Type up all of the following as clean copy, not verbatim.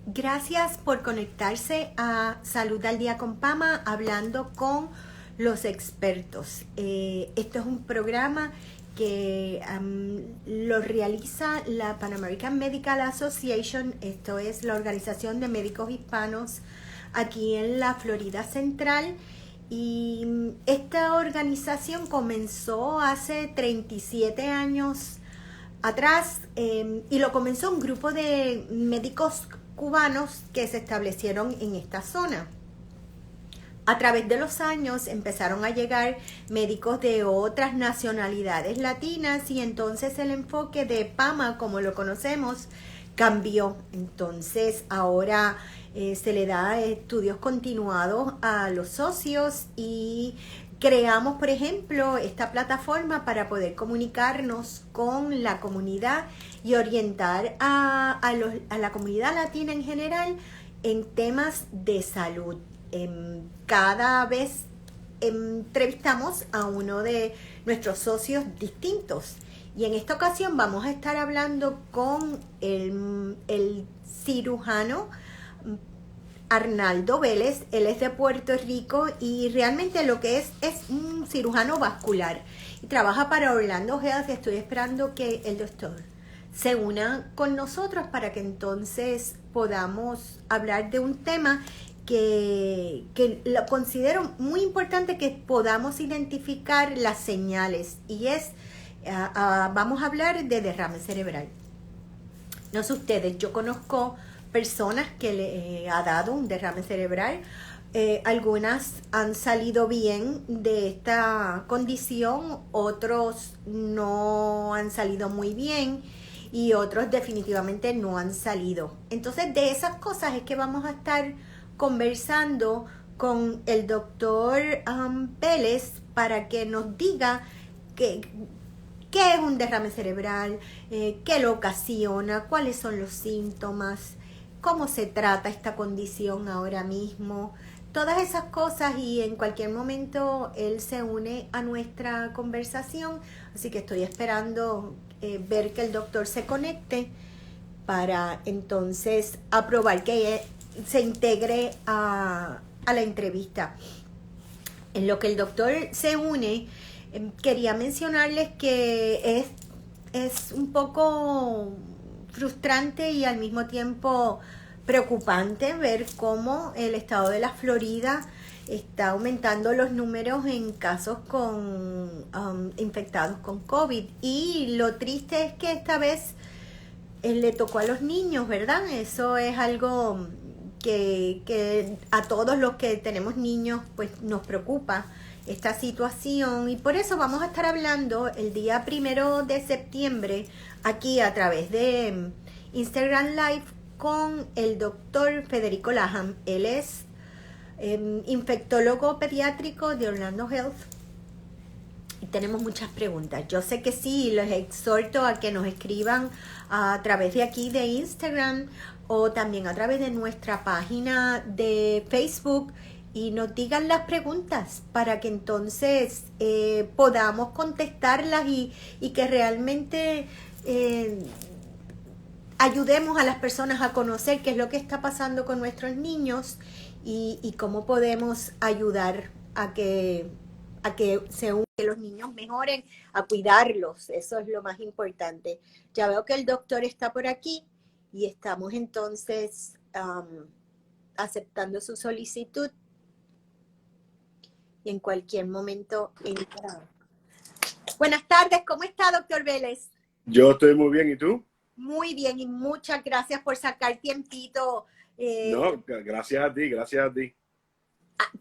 Gracias por conectarse a Salud al Día con Pama, hablando con los expertos. Esto es un programa que lo realiza la Pan American Medical Association. Esto es la organización de médicos hispanos aquí en la Florida Central. Y esta organización comenzó hace 37 años atrás y lo comenzó un grupo de médicos cubanos que se establecieron en esta zona. A través de los años empezaron a llegar médicos de otras nacionalidades latinas y entonces el enfoque de PAMA, como lo conocemos, cambió. Entonces ahora se le da estudios continuados a los socios y creamos, por ejemplo, esta plataforma para poder comunicarnos con la comunidad y orientar a la comunidad latina en general en temas de salud. Cada vez entrevistamos a uno de nuestros socios distintos. Y en esta ocasión vamos a estar hablando con el cirujano Arnaldo Vélez. Él es de Puerto Rico y realmente lo que es un cirujano vascular. Y trabaja para Orlando Health. Estoy esperando que el doctor se una con nosotros para que entonces podamos hablar de un tema que lo considero muy importante, que podamos identificar las señales, y es vamos a hablar de derrame cerebral. No sé ustedes, yo conozco personas que le ha dado un derrame cerebral. Algunas han salido bien de esta condición, otros no han salido muy bien y otros definitivamente no han salido. Entonces, de esas cosas es que vamos a estar conversando con el doctor Vélez para que nos diga qué es un derrame cerebral, qué lo ocasiona, cuáles son los síntomas, cómo se trata esta condición ahora mismo, todas esas cosas, y en cualquier momento él se une a nuestra conversación, así que estoy esperando ver que el doctor se conecte para entonces aprobar que se integre a la entrevista. En lo que el doctor se une, quería mencionarles que es un poco frustrante y al mismo tiempo preocupante ver cómo el estado de la Florida está aumentando los números en casos con infectados con COVID. Y lo triste es que esta vez le tocó a los niños, ¿verdad? Eso es algo que a todos los que tenemos niños pues nos preocupa esta situación, y por eso vamos a estar hablando el día 1 de septiembre aquí a través de Instagram Live con el doctor Federico Laham. Él es infectólogo pediátrico de Orlando Health y tenemos muchas preguntas. Yo sé que sí, los exhorto a que nos escriban a través de aquí de Instagram o también a través de nuestra página de Facebook y nos digan las preguntas para que entonces podamos contestarlas y que realmente ayudemos a las personas a conocer qué es lo que está pasando con nuestros niños y cómo podemos ayudar a que que los niños mejoren, a cuidarlos. Eso es lo más importante. Ya veo que el doctor está por aquí y estamos entonces aceptando su solicitud y en cualquier momento entra. Buenas tardes, ¿cómo está, doctor Vélez? Yo estoy muy bien, ¿y tú? Muy bien, y muchas gracias por sacar tiempito. No, gracias a ti, gracias a ti.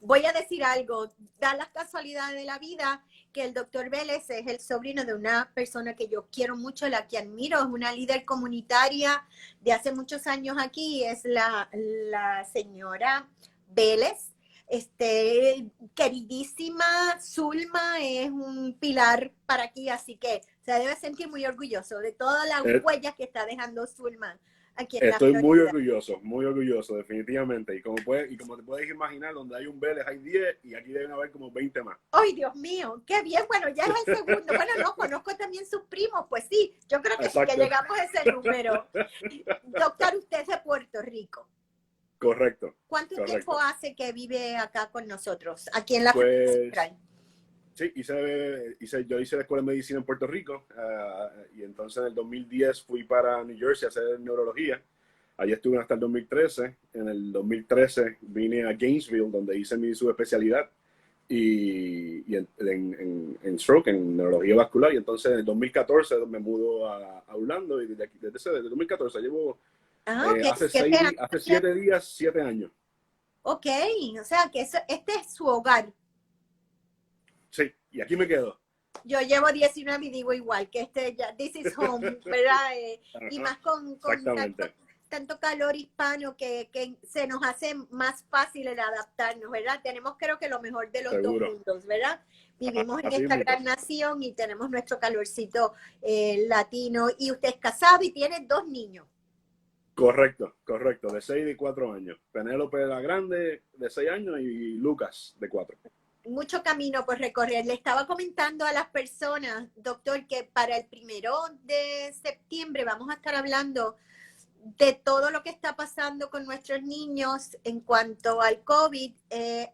Voy a decir algo, da la casualidad de la vida que el doctor Vélez es el sobrino de una persona que yo quiero mucho, la que admiro, es una líder comunitaria de hace muchos años aquí, es la señora Vélez. Queridísima Zulma es un pilar para aquí, así que se debe sentir muy orgulloso de todas las huellas que está dejando Zulma aquí en la Estoy Florida. muy orgulloso, definitivamente. Y como te puedes imaginar, donde hay un Vélez hay 10 y aquí deben haber como 20 más. ¡Ay, Dios mío! ¡Qué bien! Bueno, ya es el segundo. Bueno, no, conozco también sus primos. Pues sí, yo creo que sí que llegamos a ese número. Doctor, usted es de Puerto Rico. tiempo hace que vive acá con nosotros, aquí en la Florida Central? Sí, yo hice la escuela de medicina en Puerto Rico y entonces en el 2010 fui para New Jersey a hacer neurología. Allí estuve hasta el 2013. En el 2013 vine a Gainesville, donde hice mi subespecialidad y en stroke, en neurología vascular. Y entonces en el 2014 me mudo a Orlando y desde 2014 llevo Okay. hace 7 días, 7 años. Ok, o sea que este es su hogar. Sí, y aquí me quedo. Yo llevo 19 y digo igual, que ya, this is home, ¿verdad? Y más con tanto calor hispano que se nos hace más fácil el adaptarnos, ¿verdad? Tenemos creo que lo mejor de los dos mundos, ¿verdad? Vivimos en esta gran nación y tenemos nuestro calorcito latino. Y usted es casado y tiene 2 niños. Correcto, de 6 y 4 años. Penélope la grande de 6 años y Lucas de 4. Mucho camino por recorrer. Le estaba comentando a las personas, doctor, que para el 1 de septiembre vamos a estar hablando de todo lo que está pasando con nuestros niños en cuanto al COVID,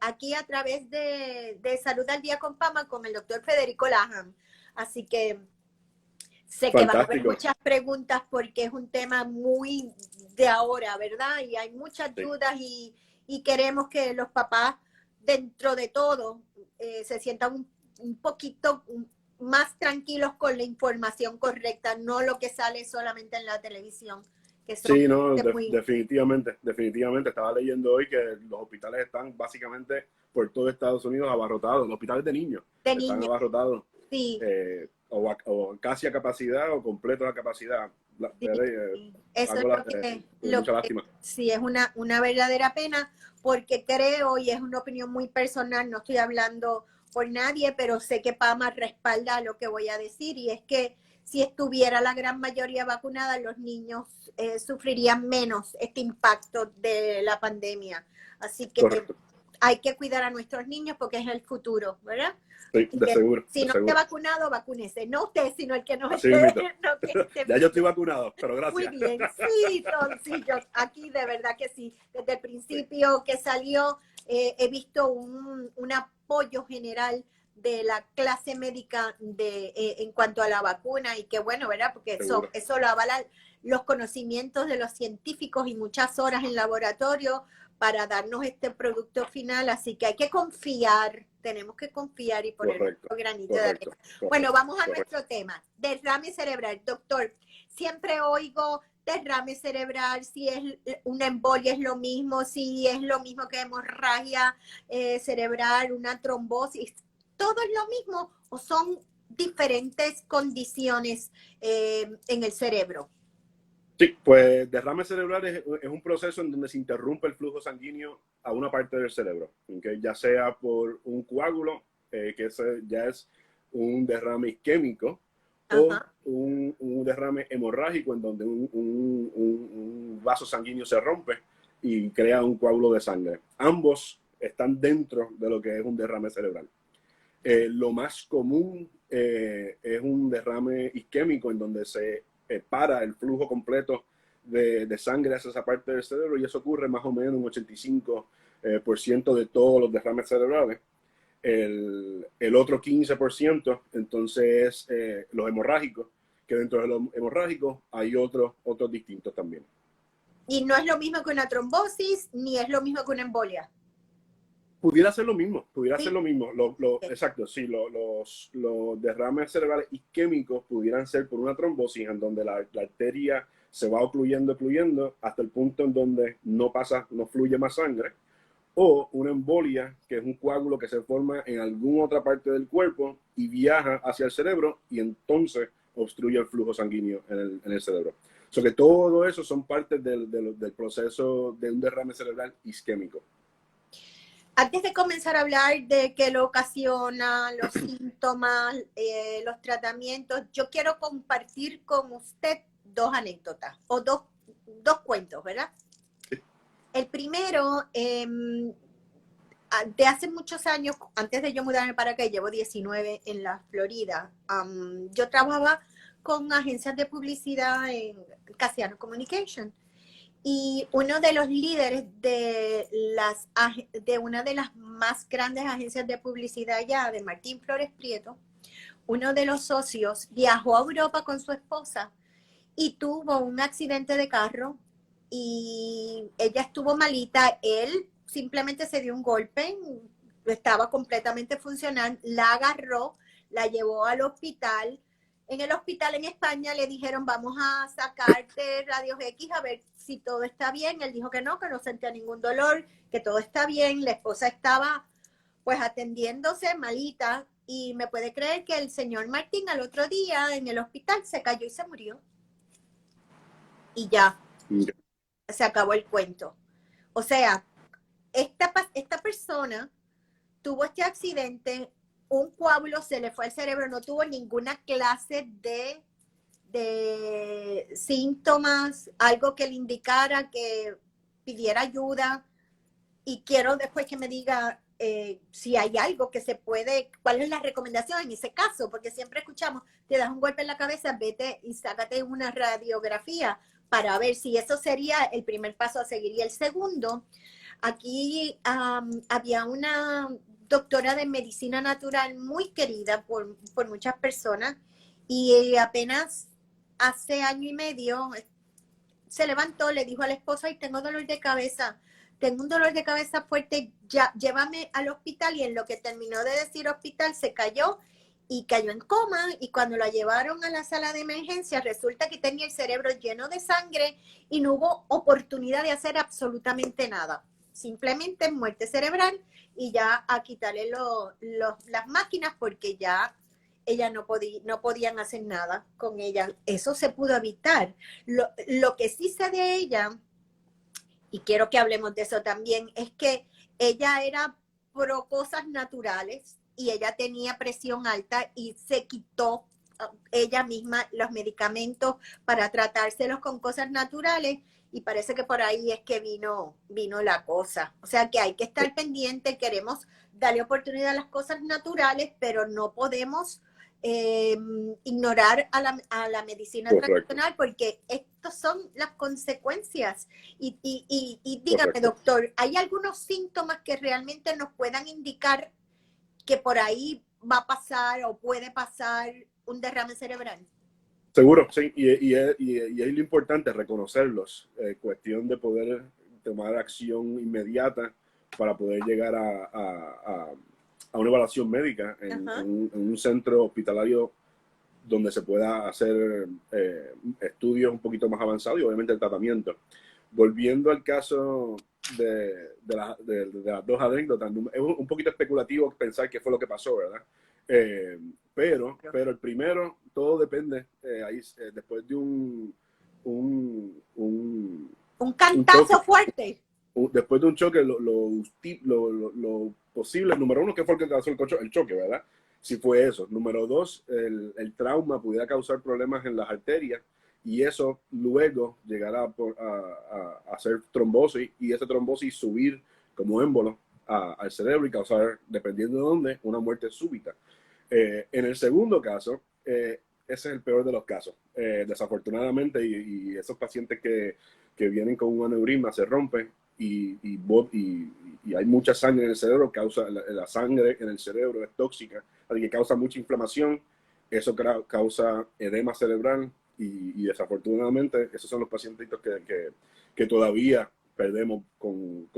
aquí a través de Salud al Día con Pama con el doctor Federico Laham. Así que sé que van a haber muchas preguntas porque es un tema muy de ahora, ¿verdad? Y hay muchas dudas y queremos que los papás, dentro de todo, se sientan un poquito más tranquilos con la información correcta, no lo que sale solamente en la televisión. Sí, no, definitivamente. Estaba leyendo hoy que los hospitales están básicamente por todo Estados Unidos abarrotados. Los hospitales de niños están abarrotados. Sí. O casi a capacidad o completo a capacidad. Eso es mucha lástima. Sí, es una verdadera pena porque creo, y es una opinión muy personal, no estoy hablando por nadie, pero sé que Pama respalda lo que voy a decir, y es que si estuviera la gran mayoría vacunada, los niños sufrirían menos este impacto de la pandemia. Así que hay que cuidar a nuestros niños porque es el futuro, ¿verdad? Sí, de seguro. Si no esté vacunado, vacúnese. No usted, sino el que no esté. Ya yo estoy vacunado, pero gracias. Muy bien, sí, yo aquí de verdad que sí. Desde el principio que salió, he visto un apoyo general de la clase médica en cuanto a la vacuna, y qué bueno, ¿verdad? Porque eso lo avalan los conocimientos de los científicos y muchas horas en laboratorio para darnos este producto final, así que hay que confiar, tenemos que confiar y poner nuestro granito de arena. Bueno, vamos a nuestro tema, derrame cerebral. Doctor, siempre oigo derrame cerebral, si es una embolia es lo mismo, si es lo mismo que hemorragia cerebral, una trombosis, ¿todo es lo mismo o son diferentes condiciones en el cerebro? Sí, pues derrame cerebral es un proceso en donde se interrumpe el flujo sanguíneo a una parte del cerebro, ¿okay? Ya sea por un coágulo, que ese ya es un derrame isquémico, o un derrame hemorrágico en donde un vaso sanguíneo se rompe y crea un coágulo de sangre. Ambos están dentro de lo que es un derrame cerebral. Lo más común es un derrame isquémico en donde se para el flujo completo de sangre hacia esa parte del cerebro, y eso ocurre más o menos en un 85% de todos los derrames cerebrales. El otro 15% entonces los hemorrágicos, que dentro de los hemorrágicos hay otros distintos también. Y no es lo mismo que una trombosis, ni es lo mismo que una embolia. Pudiera ser lo mismo. Exacto, sí, los derrames cerebrales isquémicos pudieran ser por una trombosis en donde la arteria se va ocluyendo hasta el punto en donde no fluye más sangre, o una embolia, que es un coágulo que se forma en alguna otra parte del cuerpo y viaja hacia el cerebro y entonces obstruye el flujo sanguíneo en el cerebro. O sea que todo eso son partes del proceso de un derrame cerebral isquémico. Antes de comenzar a hablar de qué lo ocasiona, los síntomas, los tratamientos, yo quiero compartir con usted 2 anécdotas o dos cuentos, ¿verdad? Sí. El primero, de hace muchos años, antes de yo mudarme para acá, llevo 19 en la Florida, yo trabajaba con agencias de publicidad en Casiano Communication. Y uno de los líderes de una de las más grandes agencias de publicidad ya, de Martín Flores Prieto, uno de los socios viajó a Europa con su esposa y tuvo un accidente de carro y ella estuvo malita, él simplemente se dio un golpe, estaba completamente funcional, la agarró, la llevó al hospital. En el hospital en España le dijeron, vamos a sacarte radios X a ver si todo está bien. Él dijo que no sentía ningún dolor, que todo está bien. La esposa estaba pues atendiéndose malita y me puede creer que el señor Martín al otro día en el hospital se cayó y se murió. Y ya, se acabó el cuento. O sea, esta persona tuvo este accidente, un coágulo se le fue al cerebro, no tuvo ninguna clase de síntomas, algo que le indicara que pidiera ayuda. Y quiero después que me diga si hay algo que se puede, cuál es la recomendación en ese caso, porque siempre escuchamos, te das un golpe en la cabeza, vete y sácate una radiografía para ver si eso sería el primer paso a seguir. Y el segundo, aquí había una doctora de medicina natural muy querida por muchas personas y apenas hace año y medio se levantó, le dijo a la esposa, y tengo dolor de cabeza, tengo un dolor de cabeza fuerte, ya, llévame al hospital. Y en lo que terminó de decir hospital se cayó y cayó en coma, y cuando la llevaron a la sala de emergencia resulta que tenía el cerebro lleno de sangre y no hubo oportunidad de hacer absolutamente nada. Simplemente muerte cerebral y ya a quitarle las máquinas porque ya ella no podían hacer nada con ella. Eso se pudo evitar. Lo que sí sé de ella, y quiero que hablemos de eso también, es que ella era pro cosas naturales y ella tenía presión alta y se quitó ella misma los medicamentos para tratárselos con cosas naturales y parece que por ahí es que vino la cosa. O sea que hay que estar pendiente, queremos darle oportunidad a las cosas naturales, pero no podemos ignorar a la medicina tradicional porque estas son las consecuencias. Y dígame, Correcto. doctor, ¿hay algunos síntomas que realmente nos puedan indicar que por ahí va a pasar o puede pasar un derrame cerebral? Seguro, sí, y es lo importante, reconocerlos, cuestión de poder tomar acción inmediata para poder llegar a una evaluación médica en un centro hospitalario donde se pueda hacer estudios un poquito más avanzados y obviamente el tratamiento. Volviendo al caso de las dos anécdotas, es un poquito especulativo pensar qué fue lo que pasó, ¿verdad? Pero el primero, todo depende, después de un cantazo choque, fuerte. Después de un choque, lo posible, número uno, ¿qué fue el que causó el choque, verdad? Si fue eso. Número dos, el trauma pudiera causar problemas en las arterias y eso luego llegará a hacer trombosis y esa trombosis subir como émbolo al cerebro y causar, dependiendo de dónde, una muerte súbita. En el segundo caso, ese es el peor de los casos. Desafortunadamente, y esos pacientes que vienen con un aneurisma se rompen y hay mucha sangre en el cerebro, la sangre en el cerebro es tóxica, así que causa mucha inflamación, eso causa edema cerebral y desafortunadamente esos son los pacientitos que todavía perdemos con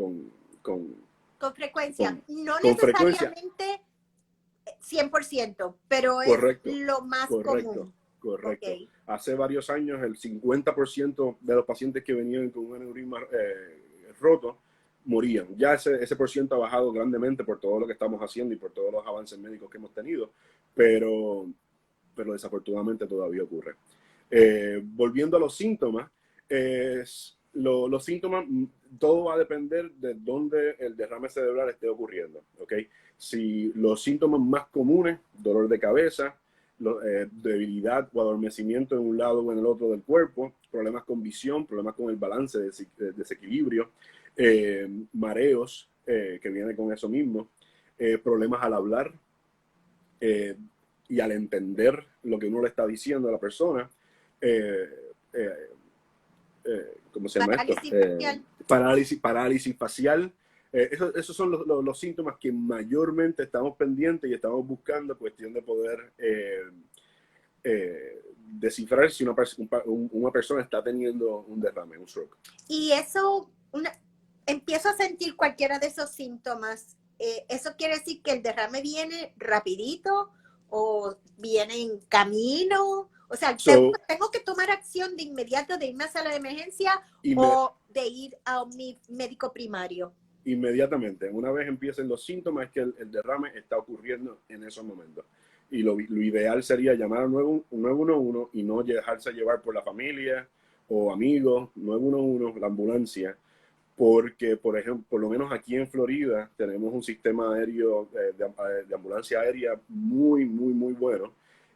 frecuencia. No con frecuencia. necesariamente 100%, pero Correcto, es lo más común. Correcto. Okay. Hace varios años el 50% de los pacientes que venían con un aneurisma roto morían. Ya ese por ciento ha bajado grandemente por todo lo que estamos haciendo y por todos los avances médicos que hemos tenido, pero desafortunadamente todavía ocurre. Volviendo a los síntomas, los síntomas, todo va a depender de dónde el derrame cerebral esté ocurriendo, ¿ok? Si los síntomas más comunes, dolor de cabeza, debilidad o adormecimiento en un lado o en el otro del cuerpo, problemas con visión, problemas con el balance, desequilibrio, mareos que vienen con eso mismo, problemas al hablar y al entender lo que uno le está diciendo a la persona, ¿cómo se llama esto? Parálisis facial. Parálisis facial. Esos son los síntomas que mayormente estamos pendientes y estamos buscando, cuestión de poder descifrar si una persona está teniendo un derrame, un stroke. Y eso, empiezo a sentir cualquiera de esos síntomas. ¿Eso quiere decir que el derrame viene rapidito o viene en camino? O sea, ¿tengo que tomar acción de inmediato de irme a sala de emergencia o de ir a mi médico primario? Inmediatamente. Una vez empiecen los síntomas, es que el derrame está ocurriendo en esos momentos. Y lo ideal sería llamar al 911 y no dejarse llevar por la familia o amigos, 911, la ambulancia, porque, por ejemplo, por lo menos aquí en Florida tenemos un sistema aéreo de ambulancia aérea muy, muy, muy bueno.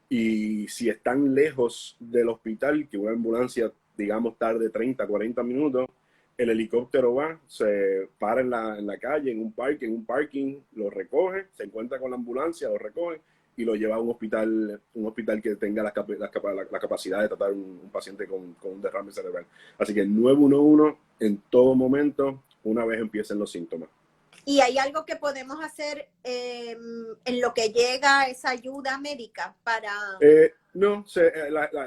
Y si están lejos del hospital, que una ambulancia, digamos, tarde 30, 40 minutos, el helicóptero va, se para en la calle, en un parking, lo recoge, se encuentra con la ambulancia, lo recoge y lo lleva a un hospital que tenga la capacidad de tratar un paciente con un derrame cerebral. Así que el 911 en todo momento, una vez empiecen los síntomas. ¿Y hay algo que podemos hacer en lo que llega esa ayuda médica para...? No,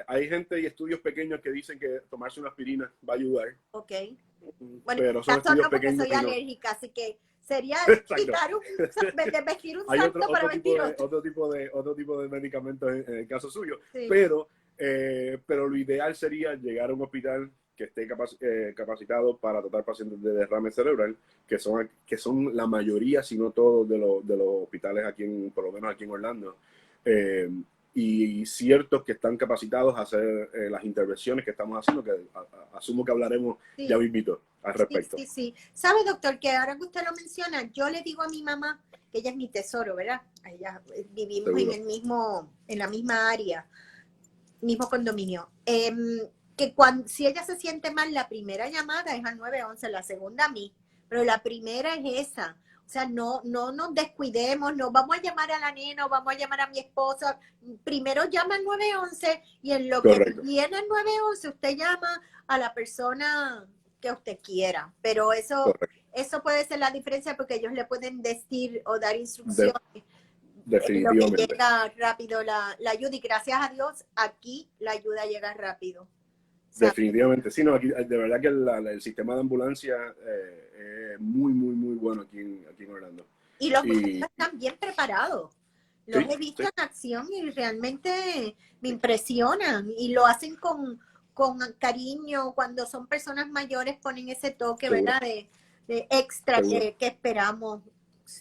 hay gente y estudios pequeños que dicen que tomarse una aspirina va a ayudar. Ok. Bueno, pero son estudios no, porque pequeños. soy alérgica, así que sería quitar vestir un hay santo para vestir otro tipo de medicamentos en el caso suyo. Sí. Pero lo ideal sería llegar a un hospital que esté capacitado para tratar pacientes de derrame cerebral, que son la mayoría, si no todos, de los hospitales por lo menos aquí en Orlando. Y ciertos que están capacitados a hacer las intervenciones que estamos haciendo, que asumo que hablaremos ya mismito al respecto. Sí. ¿Sabe, doctor, que ahora que usted lo menciona, yo le digo a mi mamá, que ella es mi tesoro, ¿verdad? Ella, vivimos en la misma área, mismo condominio. Que si ella se siente mal, la primera llamada es al 911, la segunda a mí, pero la primera es esa. O sea, no nos descuidemos, no vamos a llamar a la nena, o vamos a llamar a mi esposo. Primero llama al 911 y en lo que viene el 911 usted llama a la persona que usted quiera. Pero eso puede ser la diferencia porque ellos le pueden decir o dar instrucciones. Definitivamente. En lo que llega rápido la ayuda y gracias a Dios aquí la ayuda llega rápido. Definitivamente, sí, no, aquí, de verdad que el sistema de ambulancia es muy, muy, muy bueno aquí en Orlando. Y los médicos están bien preparados. Los he visto en acción y realmente me impresionan. Y lo hacen con cariño. Cuando son personas mayores ponen ese toque, ¿verdad? De extra que esperamos.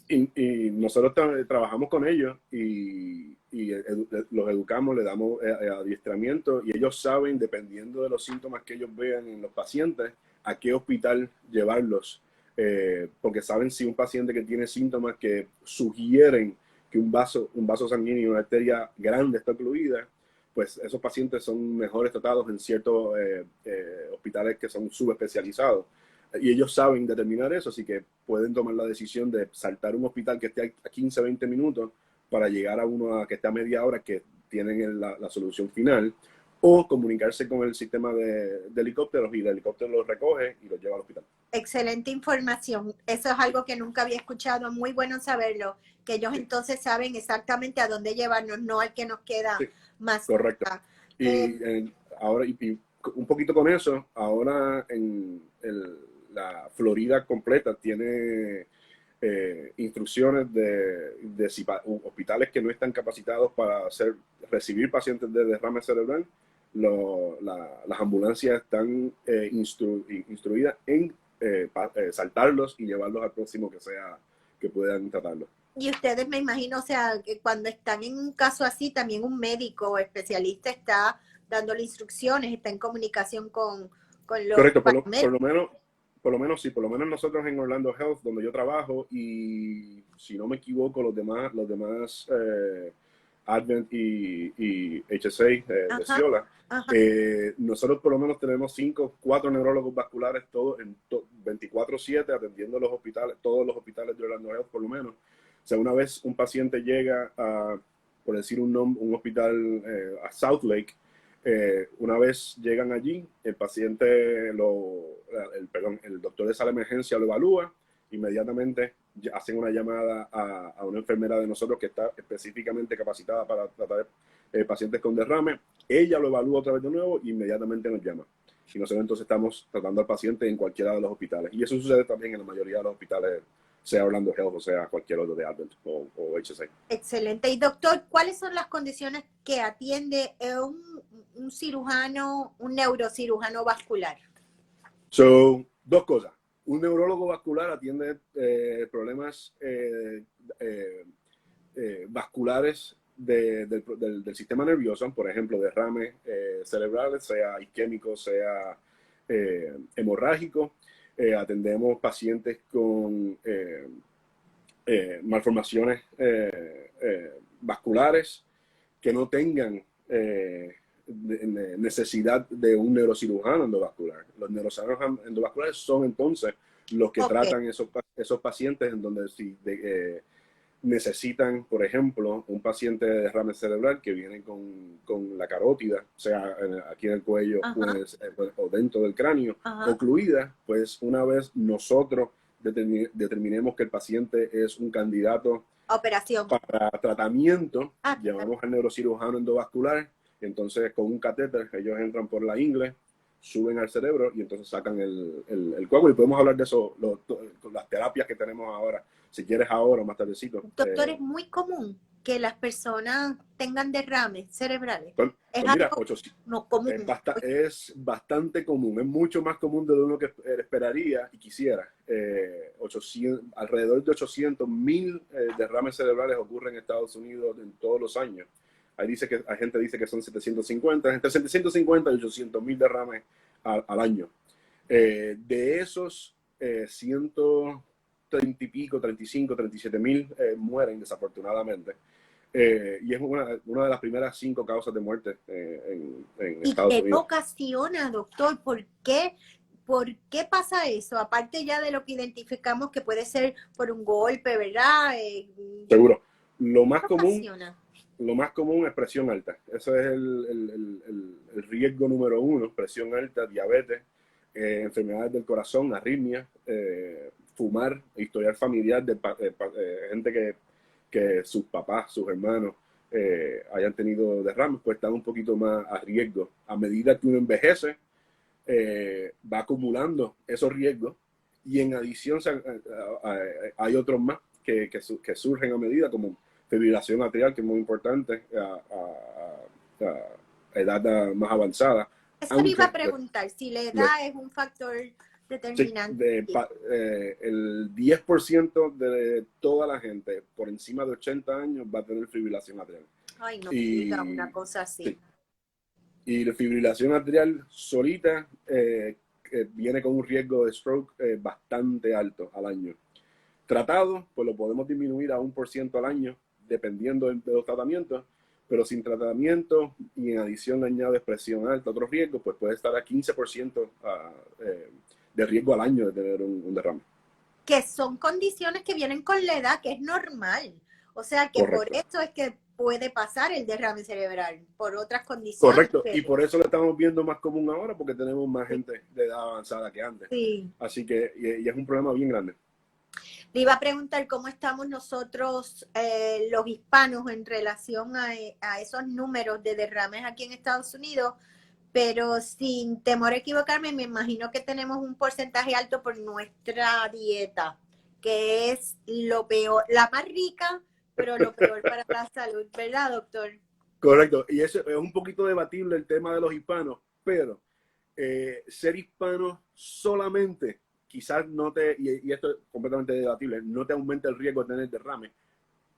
Y nosotros trabajamos con ellos y los educamos, le damos adiestramiento y ellos saben, dependiendo de los síntomas que ellos vean en los pacientes, a qué hospital llevarlos. Porque saben si un paciente que tiene síntomas que sugieren que un vaso sanguíneo y una arteria grande está ocluida, pues esos pacientes son mejores tratados en ciertos hospitales que son subespecializados. Y ellos saben determinar eso, así que pueden tomar la decisión de saltar un hospital que esté a 15, 20 minutos para llegar a uno que esté a media hora, que tienen la solución final, o comunicarse con el sistema de helicópteros y el helicóptero los recoge y los lleva al hospital. Excelente información. Eso es algo que nunca había escuchado. Muy bueno saberlo, que ellos entonces saben exactamente a dónde llevarnos, no al que nos queda más. Correcto. Ahora, y un poquito con eso, ahora en la Florida completa tiene instrucciones de hospitales que no están capacitados para recibir pacientes de derrame cerebral. Las ambulancias están instruidas en saltarlos y llevarlos al próximo que puedan tratarlos. Y ustedes, me imagino, o sea, que cuando están en un caso así, también un médico o especialista está dándole instrucciones, está en comunicación con los... Correcto, por lo menos sí, por lo menos nosotros en Orlando Health, donde yo trabajo, y si no me equivoco, los demás Advent y HSA de Ciola, nosotros por lo menos tenemos 4 neurólogos vasculares, todos en 24/7 atendiendo todos los hospitales de Orlando Health por lo menos. O sea, una vez un paciente llega a, por decir un hospital a South Lake, Una vez llegan allí, el paciente, el doctor de sala de emergencia lo evalúa, inmediatamente hacen una llamada a una enfermera de nosotros que está específicamente capacitada para tratar pacientes con derrame. Ella lo evalúa otra vez de nuevo e inmediatamente nos llama. Y nosotros entonces estamos tratando al paciente en cualquiera de los hospitales. Y eso sucede también en la mayoría de los hospitales, sea Orlando Health o sea cualquier otro de Advent o HSA. Excelente. Y doctor, ¿cuáles son las condiciones que atiende un cirujano, un neurocirujano vascular? So, dos cosas. Un neurólogo vascular atiende problemas vasculares del sistema nervioso, por ejemplo, derrames cerebrales, sea isquémico, sea hemorrágico. Atendemos pacientes con malformaciones vasculares que no tengan necesidad de un neurocirujano endovascular. Los neurocirujanos endovasculares son entonces los que tratan esos pacientes en donde si necesitan, por ejemplo, un paciente de derrame cerebral que viene con la carótida, sea aquí en el cuello pues, o dentro del cráneo, ocluida, pues una vez nosotros determinemos que el paciente es un candidato para tratamiento, llamamos al neurocirujano endovascular, entonces con un catéter ellos entran por la ingle, suben al cerebro y entonces sacan el coágulo, y podemos hablar de eso, las terapias que tenemos ahora, si quieres ahora o más tardecito. Doctor, es muy común que las personas tengan derrames cerebrales. Pues mira, no común. Es bastante común, es mucho más común de lo uno que esperaría y quisiera. Alrededor de 800,000 derrames cerebrales ocurren en Estados Unidos en todos los años. Hay gente dice que son 750, entre 750 y 800,000 derrames al año. De esos, 130 y pico, 35, 37,000 mueren desafortunadamente. Y es una de las primeras 5 causas de muerte en Estados Unidos. ¿Y qué ocasiona, doctor? ¿Por qué pasa eso? Aparte ya de lo que identificamos que puede ser por un golpe, ¿verdad? Seguro. Lo más común es presión alta. Eso es el riesgo número 1, presión alta, diabetes, enfermedades del corazón, arritmias, fumar, historial familiar de gente que sus papás, sus hermanos hayan tenido derrames, pues están un poquito más a riesgo. A medida que uno envejece, va acumulando esos riesgos y en adición hay otros más que surgen a medida, como fibrilación atrial, que es muy importante a edad más avanzada. Eso me iba a preguntar, si la edad es un factor determinante. El 10% de toda la gente por encima de 80 años va a tener fibrilación atrial. Ay, no diga una cosa así. Sí. Y la fibrilación atrial solita viene con un riesgo de stroke bastante alto al año. Tratado, pues lo podemos disminuir a 1% al año, dependiendo de los tratamientos, pero sin tratamiento y en adición le añades presión alta, otros riesgos, pues puede estar a 15% de riesgo al año de tener un derrame. Que son condiciones que vienen con la edad, que es normal. O sea que Correcto. Por eso es que puede pasar el derrame cerebral, por otras condiciones. Correcto, y por eso lo estamos viendo más común ahora, porque tenemos más gente de edad avanzada que antes. Sí. Así que y es un problema bien grande. Le iba a preguntar cómo estamos nosotros, los hispanos, en relación a esos números de derrames aquí en Estados Unidos, pero sin temor a equivocarme, me imagino que tenemos un porcentaje alto por nuestra dieta, que es lo peor, la más rica, pero lo peor para la salud, ¿verdad, doctor? Correcto, y eso es un poquito debatible el tema de los hispanos, pero ser hispano solamente, quizás no te, y esto es completamente debatible, no te aumenta el riesgo de tener derrame,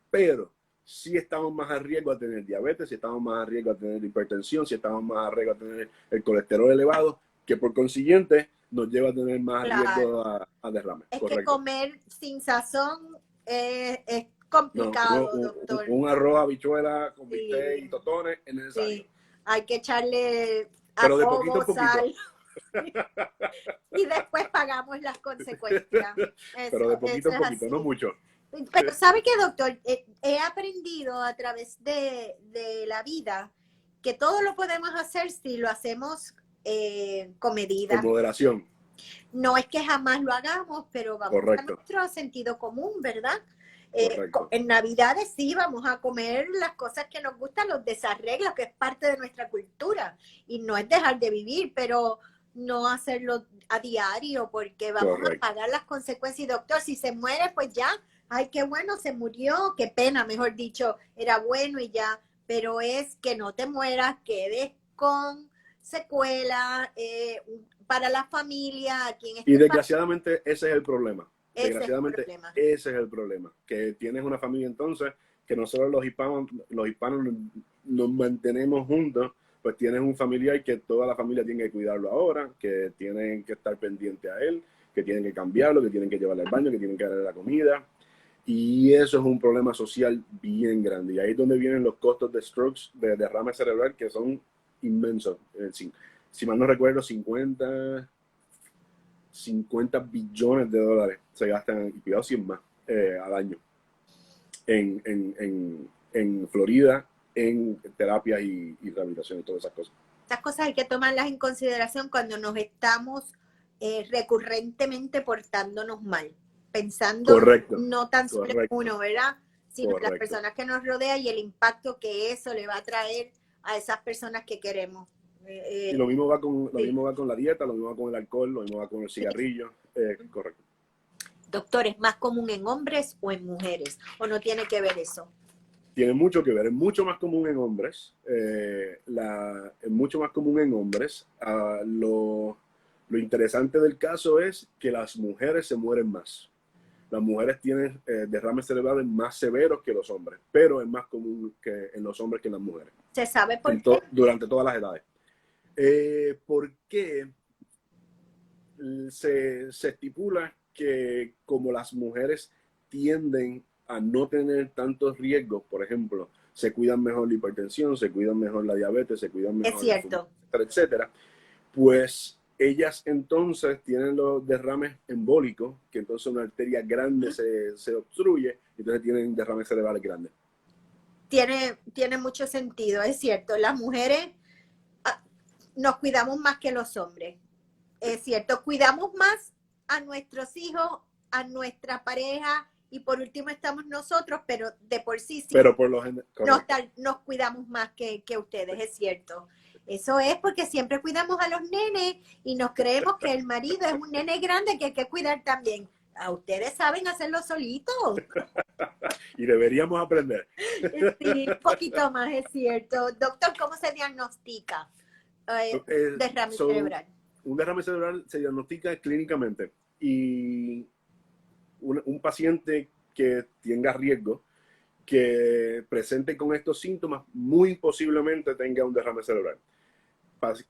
pero sí estamos más a riesgo de tener diabetes, si estamos más a riesgo de tener hipertensión, si estamos más a riesgo de tener el colesterol elevado, que por consiguiente nos lleva a tener más riesgo a derrame. Es Correcto. Que comer sin sazón es complicado, doctor. Un arroz, habichuela con bistec y totones es necesario. Sí. Hay que echarle pero de poquito a poquito. Sal. Y después pagamos las consecuencias. Pero de poquito a poquito, no mucho. Pero ¿sabe qué, doctor? He aprendido a través de la vida que todo lo podemos hacer si lo hacemos con medida. Con moderación. No es que jamás lo hagamos, pero vamos Correcto. a nuestro sentido común, ¿verdad? Correcto. En Navidades sí vamos a comer las cosas que nos gustan, los desarreglos, que es parte de nuestra cultura. Y no es dejar de vivir, pero no hacerlo a diario, porque vamos Correcto. a pagar las consecuencias. Y doctor, si se muere, pues ya, ay, qué bueno, se murió, qué pena, mejor dicho, era bueno y ya. Pero es que no te mueras, quedes con secuela para la familia, aquí en este Y desgraciadamente ese es el problema. ese Desgraciadamente es el problema. ese es el problema. Que tienes una familia entonces, que nosotros los hispanos nos mantenemos juntos, pues tienes un familiar que toda la familia tiene que cuidarlo ahora, que tienen que estar pendiente a él, que tienen que cambiarlo, que tienen que llevarle al baño, que tienen que darle la comida. Y eso es un problema social bien grande. Y ahí es donde vienen los costos de strokes, de derrame cerebral, que son inmensos. Si mal no recuerdo, 50 billones de dólares se gastan, y cuidado 100 más, al año en Florida, en terapias y rehabilitación y todas esas cosas. Estas cosas hay que tomarlas en consideración cuando nos estamos recurrentemente portándonos mal, pensando Correcto. no tan solo en Correcto. uno, ¿verdad? Sino en las Correcto. personas que nos rodean y el impacto que eso le va a traer a esas personas que queremos. Y lo mismo va con la dieta, lo mismo va con el alcohol, lo mismo va con el cigarrillo. Correcto. Doctor, ¿es más común en hombres o en mujeres? ¿O no tiene que ver eso? Tiene mucho que ver, es mucho más común en hombres. Es mucho más común en hombres. Lo interesante del caso es que las mujeres se mueren más. Las mujeres tienen derrames cerebrales más severos que los hombres, pero es más común que en los hombres que en las mujeres. ¿Se sabe por qué? Durante todas las edades. Porque se estipula que como las mujeres tienden a no tener tantos riesgos, por ejemplo, se cuidan mejor la hipertensión, se cuidan mejor la diabetes, se cuidan mejor es cierto, etcétera, pues ellas entonces tienen los derrames embólicos, que entonces una arteria grande se obstruye, y entonces tienen derrames cerebrales grandes. Tiene mucho sentido, es cierto. Las mujeres nos cuidamos más que los hombres. Es cierto, cuidamos más a nuestros hijos, a nuestra pareja y por último estamos nosotros, pero de por sí pero por lo general nos cuidamos más que ustedes, es cierto. Eso es porque siempre cuidamos a los nenes y nos creemos que el marido es un nene grande que hay que cuidar también. A ustedes saben hacerlo solitos. Y deberíamos aprender. Sí, un poquito más, es cierto. Doctor, ¿cómo se diagnostica derrame cerebral? Un derrame cerebral se diagnostica clínicamente y un paciente que tenga riesgo, que presente con estos síntomas, muy posiblemente tenga un derrame cerebral.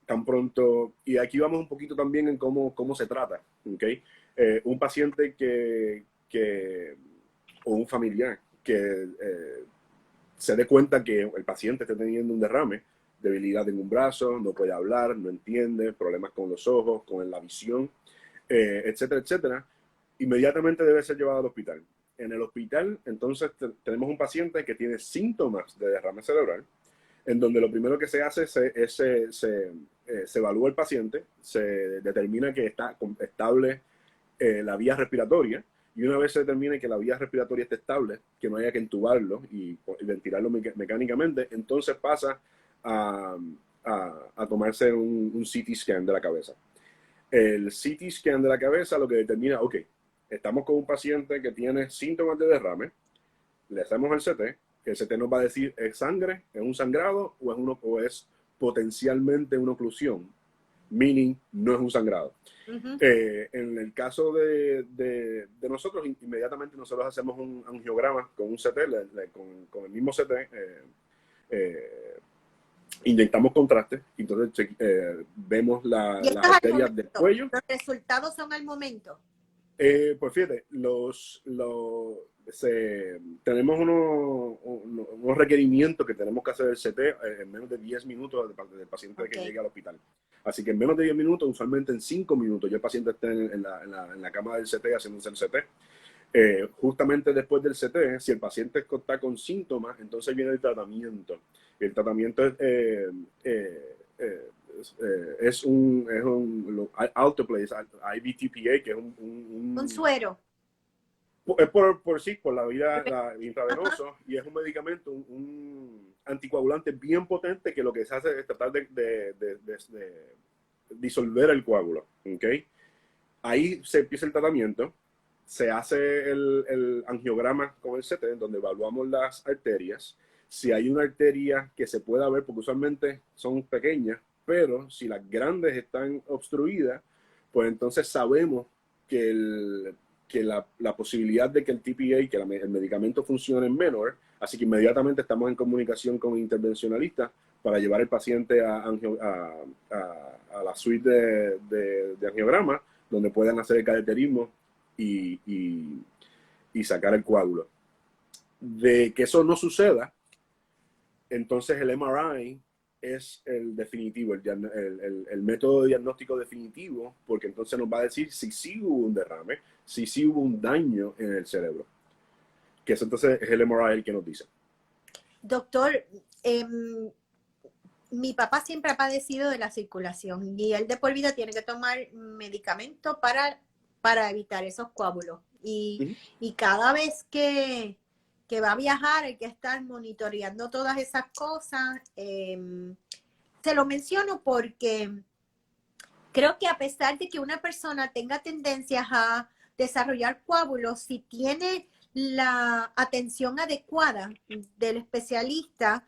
Tan pronto, y aquí vamos un poquito también en cómo se trata, ¿okay? Un paciente o un familiar que se dé cuenta que el paciente está teniendo un derrame, debilidad en un brazo, no puede hablar, no entiende, problemas con los ojos, con la visión, etcétera, etcétera, inmediatamente debe ser llevado al hospital. En el hospital, entonces, tenemos un paciente que tiene síntomas de derrame cerebral, en donde lo primero que se hace es se evalúa el paciente, se determina que está estable la vía respiratoria, y una vez se determine que la vía respiratoria está estable, que no haya que entubarlo y ventilarlo mecánicamente, entonces pasa a tomarse un CT scan de la cabeza. El CT scan de la cabeza lo que determina, ok, estamos con un paciente que tiene síntomas de derrame, le hacemos el CT, el CT nos va a decir, ¿es sangre, es un sangrado o es potencialmente una oclusión? Meaning, no es un sangrado. En el caso de nosotros, inmediatamente nosotros hacemos un angiograma con un CT, con el mismo CT, inyectamos contraste, entonces vemos las arterias del cuello. ¿Los resultados son al momento? Pues fíjate, tenemos unos requerimientos que tenemos que hacer el CT en menos de 10 minutos del paciente que llegue al hospital. Así que en menos de 10 minutos, usualmente en 5 minutos, ya el paciente está en la cama del CT haciéndose el CT. Justamente después del CT, si el paciente está con síntomas, entonces viene el tratamiento. El tratamiento es un Alteplase, IVTPA, que es Un suero. es sí, por la vía Ajá. intravenoso, y es un medicamento, un anticoagulante bien potente que lo que se hace es tratar de disolver el coágulo. ¿Okay? Ahí se empieza el tratamiento, se hace el angiograma con el CT, donde evaluamos las arterias. Si hay una arteria que se pueda ver, porque usualmente son pequeñas, pero si las grandes están obstruidas, pues entonces sabemos que, la posibilidad de que el TPA, que el medicamento funcione es menor, así que inmediatamente estamos en comunicación con el intervencionalista para llevar el paciente a la suite de angiograma, donde puedan hacer el cateterismo y sacar el coágulo. De que eso no suceda, entonces el MRI es el definitivo, el método de diagnóstico definitivo, porque entonces nos va a decir si sí hubo un derrame, si sí hubo un daño en el cerebro. Que eso entonces es el MRI el que nos dice. Doctor, mi papá siempre ha padecido de la circulación y él de por vida tiene que tomar medicamento para evitar esos coágulos. Y cada vez que va a viajar hay que estar monitoreando todas esas cosas. Se lo menciono porque creo que a pesar de que una persona tenga tendencias a desarrollar coágulos, si tiene la atención adecuada del especialista,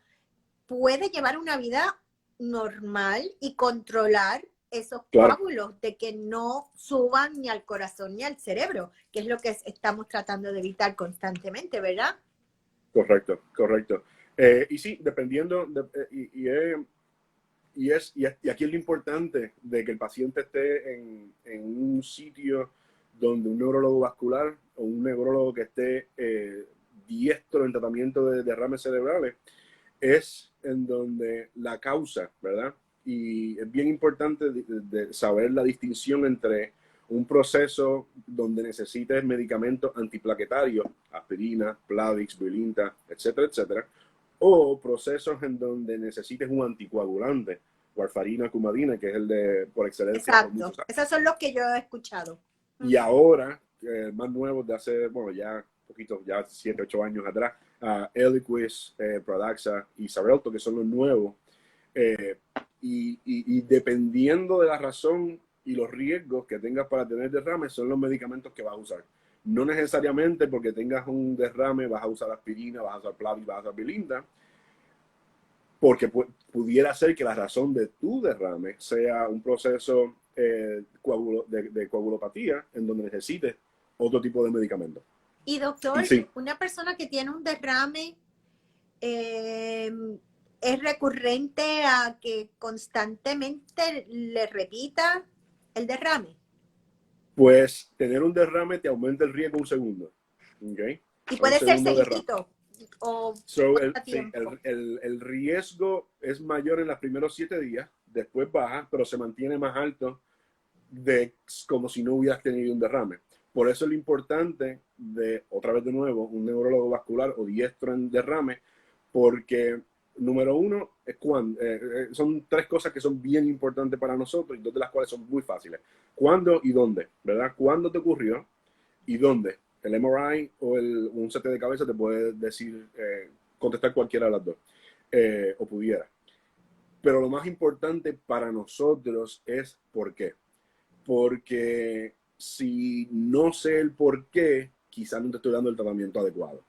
puede llevar una vida normal y controlar esos Claro, coágulos de que no suban ni al corazón ni al cerebro, que es lo que estamos tratando de evitar constantemente, ¿verdad? correcto, correcto. Y sí, dependiendo, y aquí es lo importante de que el paciente esté en un sitio donde un neurólogo vascular o un neurólogo que esté diestro en tratamiento de derrames cerebrales, es en donde la causa, ¿verdad? Y es bien importante de saber la distinción entre un proceso donde necesites medicamentos antiplaquetarios, aspirina, Plavix, Brilinta, etcétera, etcétera, o procesos en donde necesites un anticoagulante, warfarina, cumadina, que es el de por excelencia por Exacto. muchos años. Esos son los que yo he escuchado. Y ahora, más nuevos de hace, bueno, ya poquito, ya 7, 8 años atrás, Eliquis, Pradaxa y Xarelto, que son los nuevos. Eh, y dependiendo de la razón y los riesgos que tengas para tener derrame, son los medicamentos que vas a usar. No necesariamente porque tengas un derrame vas a usar aspirina, vas a usar Plavix, vas a usar Bilinda, porque pudiera ser que la razón de tu derrame sea un proceso de coagulopatía en donde necesites otro tipo de medicamento. Y doctor, Y sí, una persona que tiene un derrame eh, es recurrente a que constantemente le repita el derrame. pues tener un derrame te aumenta el riesgo un segundo. ¿Okay? Y A un puede ser segundo derrame. seguidito o So, cuánto sí, tiempo. el riesgo es mayor en los primeros 7 días, después baja, pero se mantiene más alto de como si no hubieras tenido un derrame. Por eso es lo importante de, otra vez de nuevo, un neurólogo vascular o diestro en derrame, porque número uno es cuando, son 3 cosas que son bien importantes para nosotros y 2 de las cuales son muy fáciles. ¿Cuándo y dónde? ¿Verdad? ¿Cuándo te ocurrió y dónde? El MRI o un CT de cabeza te puede decir, contestar cualquiera de las dos, o pudiera. Pero lo más importante para nosotros es por qué. Porque si no sé el por qué, quizás no te estoy dando el tratamiento adecuado.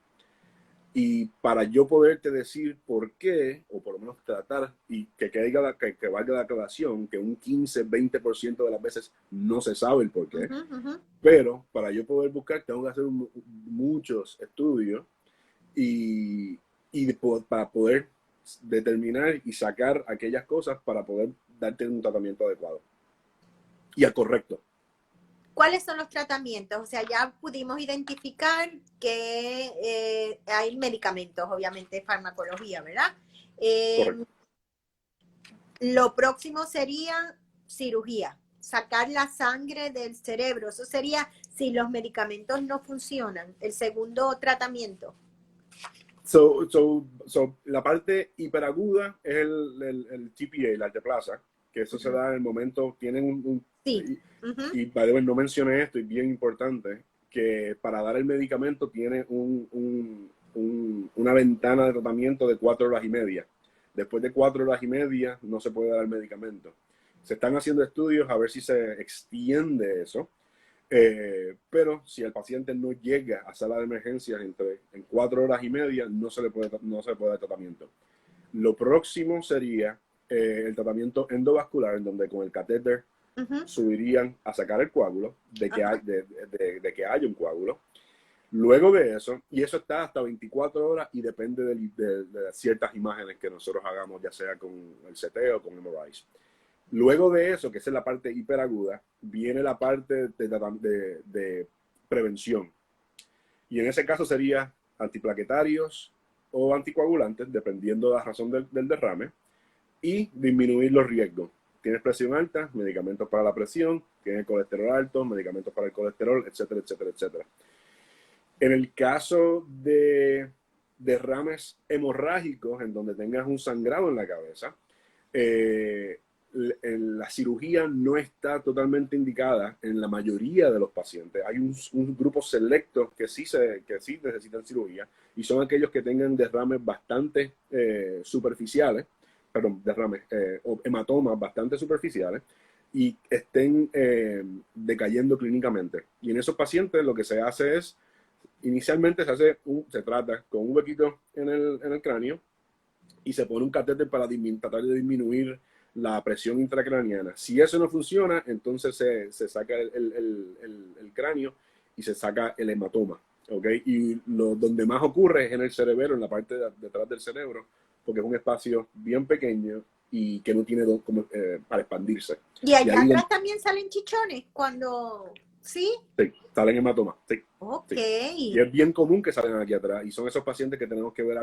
Y para yo poderte decir por qué, o por lo menos tratar, y que valga la aclaración, que un 15-20% de las veces no se sabe el por qué, pero para yo poder buscar tengo que hacer muchos estudios y, para poder determinar y sacar aquellas cosas para poder darte un tratamiento adecuado y al correcto. ¿Cuáles son los tratamientos? O sea, ya pudimos identificar que hay medicamentos, obviamente farmacología, ¿verdad? Eh, Correcto. lo próximo sería cirugía. sacar la sangre del cerebro. Eso sería si los medicamentos no funcionan, el segundo tratamiento. La parte hiperaguda es el TPA, el alteplasa, que eso se da en el momento, tienen Sí. Y by the way, no mencioné esto, y bien importante, que para dar el medicamento tiene una ventana de tratamiento de 4 horas y media. Después de 4 horas y media no se puede dar el medicamento. Se están haciendo estudios a ver si se extiende eso, pero si el paciente no llega a sala de emergencias en 4 horas y media, no se le puede dar tratamiento. Lo próximo sería el tratamiento endovascular, en donde con el catéter subirían a sacar el coágulo, de que haya un coágulo. Luego de eso, y eso está hasta 24 horas y depende de ciertas imágenes que nosotros hagamos, ya sea con el CT o con MRIs. Luego de eso, que es la parte hiperaguda, viene la parte de prevención. Y en ese caso sería antiplaquetarios o anticoagulantes, dependiendo de la razón del derrame, y disminuir los riesgos. Tienes presión alta, medicamentos para la presión, tienes colesterol alto, medicamentos para el colesterol, etcétera, etcétera, etcétera. En el caso de derrames hemorrágicos, en donde tengas un sangrado en la cabeza, la cirugía no está totalmente indicada en la mayoría de los pacientes. Hay un grupo selecto que sí necesitan cirugía, y son aquellos que tengan derrames bastante superficiales, perdón, derrames o hematomas bastante superficiales y estén decayendo clínicamente. Y en esos pacientes lo que se hace es, inicialmente se trata con un huequito en el cráneo y se pone un catéter para tratar de disminuir la presión intracraniana. Si eso no funciona, entonces se saca el cráneo y se saca el hematoma. ¿Okay? Y donde más ocurre es en el cerebelo, en la parte detrás del cerebro, porque es un espacio bien pequeño y que no tiene para expandirse. ¿Y allá atrás también salen chichones cuando... ¿Sí? Sí, salen hematomas, sí. Ok. Sí. Y es bien común que salgan aquí atrás, y son esos pacientes que tenemos que ver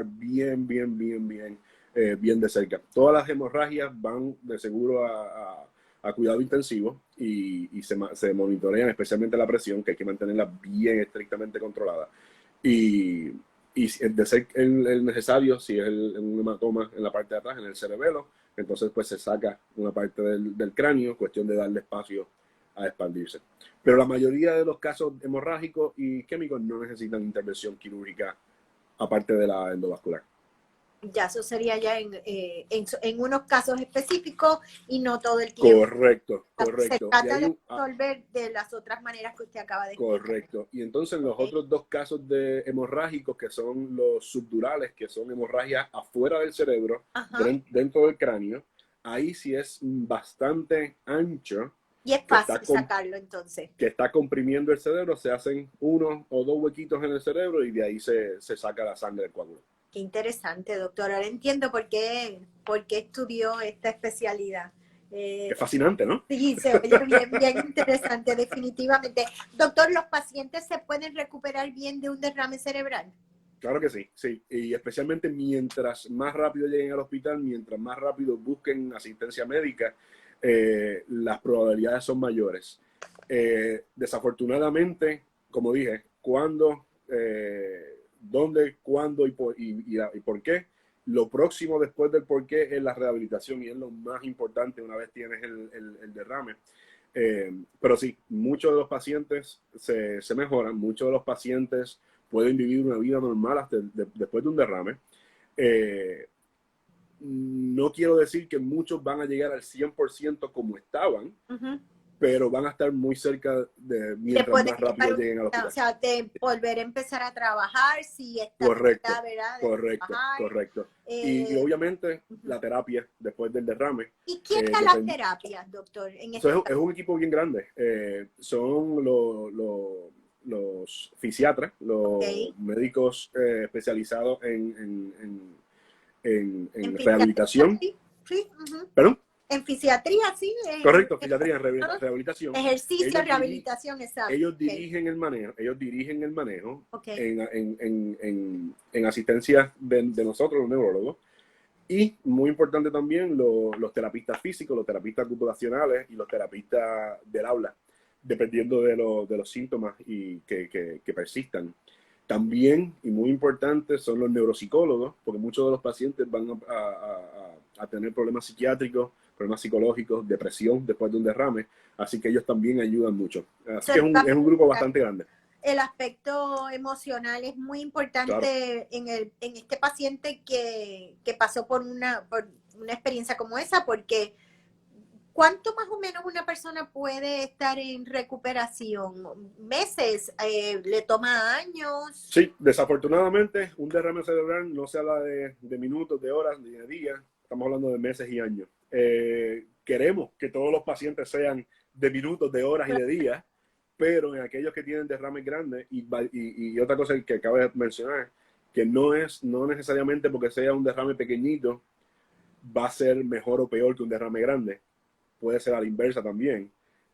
bien de cerca. Todas las hemorragias van de seguro a cuidado intensivo y se monitorean, especialmente la presión, que hay que mantenerla bien estrictamente controlada. Y de ser el necesario, si es un hematoma en la parte de atrás, en el cerebelo, entonces pues se saca una parte del cráneo, cuestión de darle espacio a expandirse. Pero la mayoría de los casos hemorrágicos y isquémicos no necesitan intervención quirúrgica aparte de la endovascular. Ya eso sería ya en unos casos específicos y no todo el tiempo. Correcto. Se trata de resolver de las otras maneras que usted acaba de explicar. Correcto. Y entonces los otros dos casos de hemorrágicos, que son los subdurales, que son hemorragias afuera del cerebro, dentro del cráneo, ahí sí es bastante ancho. Y es fácil sacarlo entonces. Que está comprimiendo el cerebro, se hacen 1 o 2 huequitos en el cerebro y de ahí se saca la sangre del coágulo. Qué interesante, doctor. Ahora entiendo por qué estudió esta especialidad. Es fascinante, ¿no? Sí, se oye bien interesante, definitivamente. Doctor, ¿los pacientes se pueden recuperar bien de un derrame cerebral? Claro que sí, sí. Y especialmente mientras más rápido lleguen al hospital, mientras más rápido busquen asistencia médica, las probabilidades son mayores. Desafortunadamente, como dije, dónde, cuándo y por qué. Lo próximo después del por qué es la rehabilitación, y es lo más importante una vez tienes el derrame. Pero sí, muchos de los pacientes se mejoran, muchos de los pacientes pueden vivir una vida normal hasta después de un derrame. No quiero decir que muchos van a llegar al 100% como estaban, pero van a estar muy cerca de mientras más rápido lleguen al hospital. O sea, de volver a empezar a trabajar, si está correcto, ¿verdad? Correcto. Y obviamente la terapia después del derrame. ¿Y quién da las terapias, doctor? Es un equipo bien grande. Son los fisiatras, los médicos especializados en rehabilitación. Sí. ¿Perdón? En fisiatría, sí. Correcto, fisiatría, rehabilitación. Ejercicio, rehabilitación, exacto. Ellos dirigen el manejo, en asistencia de nosotros, los neurólogos, Y muy importante también los terapistas físicos, los terapistas ocupacionales y los terapistas del habla, dependiendo de los síntomas y que persistan. También, y muy importante, son los neuropsicólogos, porque muchos de los pacientes van a tener problemas psiquiátricos, problemas psicológicos, depresión después de un derrame, así que ellos también ayudan mucho. Así que es un grupo bastante grande. El aspecto emocional es muy Claro. importante en este paciente que pasó por una experiencia como esa, porque ¿cuánto más o menos una persona puede estar en recuperación? ¿Meses? ¿Le toma años? Sí, desafortunadamente, un derrame cerebral no se habla de minutos, de horas, ni de días. Estamos hablando de meses y años. Queremos que todos los pacientes sean de minutos, de horas y de días, pero en aquellos que tienen derrames grandes, y otra cosa que acabo de mencionar, que no necesariamente porque sea un derrame pequeñito, va a ser mejor o peor que un derrame grande. Puede ser a la inversa también.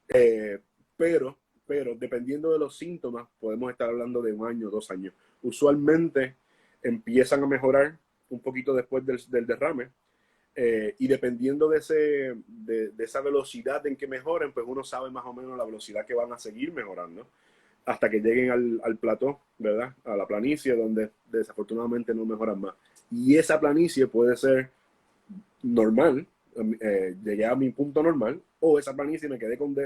Eh, pero, pero dependiendo de los síntomas, podemos estar hablando de 1 año, 2 años. Usualmente empiezan a mejorar un poquito después del derrame. Y dependiendo de esa velocidad en que mejoren, pues uno sabe más o menos la velocidad que van a seguir mejorando hasta que lleguen al plató, ¿verdad? A la planicie, donde desafortunadamente no mejoran más. Y esa planicie puede ser normal, llegué a mi punto normal, o esa planicie me quedé con